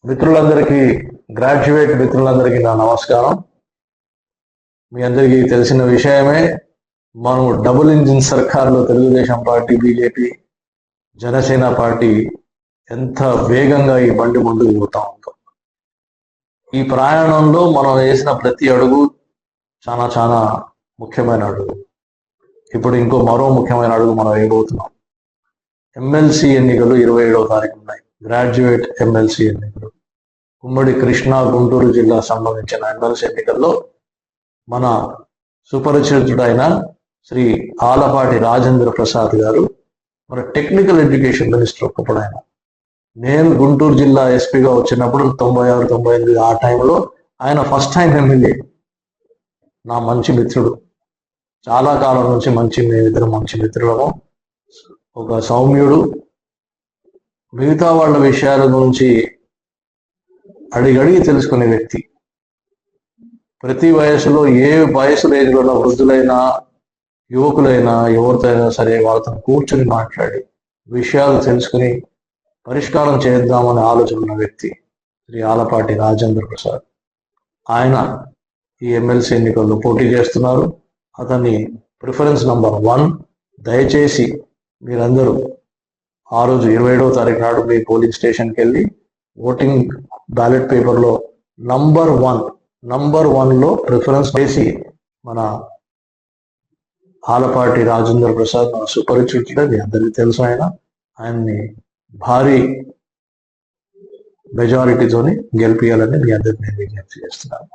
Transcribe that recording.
మిత్రులందరికీ, గ్రాడ్యుయేట్ మిత్రులందరికీ నా నమస్కారం. మీ అందరికీ తెలిసిన విషయమే, మనం డబుల్ ఇంజిన్ సర్కార్లో Telugu Desam party, BJP, Janasena party ఎంత వేగంగా ఈ బండి ముందుకు పోతా ఉంటాం. ఈ ప్రయాణంలో మనం వేసిన ప్రతి అడుగు చాలా చాలా ముఖ్యమైన అడుగు. ఇప్పుడు మరో ముఖ్యమైన అడుగు మనం వేయబోతున్నాం. ఎమ్మెల్సీ ఎన్నికలు 27వ తారీఖు ఉన్నాయి. గ్రాడ్యుయేట్ ఎమ్మెల్సీ ఎన్నికలు. ఉమ్మడి కృష్ణా, గుంటూరు జిల్లా సంబంధించిన ఎమ్మెల్సీ ఎన్నికల్లో మన సుపరిచితుడైన శ్రీ ఆలపాటి రాజేంద్ర ప్రసాద్ గారు మన టెక్నికల్ ఎడ్యుకేషన్ మినిస్టర్ ఒకప్పుడైన. నేను గుంటూరు జిల్లా ఎస్పీగా వచ్చినప్పుడు 96, 98 ఆ టైంలో ఆయన ఫస్ట్ టైం ఎమ్మెల్యే. నా మంచి మిత్రుడు, చాలా కాలం నుంచి మేమిద్దరం మంచి మిత్రులము. ఒక సౌమ్యుడు, మిగతా వాళ్ళ విషయాల గురించి అడిగడిగి తెలుసుకునే వ్యక్తి. ప్రతి వయసులో, ఏ వయసు రేంజ్లో ఉన్న వృద్ధులైనా, యువకులైనా, ఎవరితో అయినా సరే వాళ్ళతో కూర్చొని మాట్లాడి విషయాలు తెలుసుకుని పరిష్కారం చేద్దామనే ఆలోచన ఉన్న వ్యక్తి శ్రీ ఆలపాటి రాజేంద్ర ప్రసాద్. ఆయన ఈ ఎమ్మెల్సీ ఎన్నికల్లో పోటీ చేస్తున్నారు. అతన్ని ప్రిఫరెన్స్ నంబర్ 1. దయచేసి మీరందరూ ఆ రోజు 27వ తారీఖు నాడు మీ పోలింగ్ స్టేషన్కి వెళ్ళి ఓటింగ్ బ్యాలెట్ పేపర్లో నంబర్ 1లో ప్రిఫరెన్స్ వేసి మన ఆలపాటి రాజేంద్ర ప్రసాద్ మన సుపరిచితుడే, మీ అందరికీ తెలుసు. ఆయన్ని భారీ మెజారిటీతోని గెలిపియాలని మీ అందరికీ నేను విజ్ఞప్తి చేస్తున్నాను.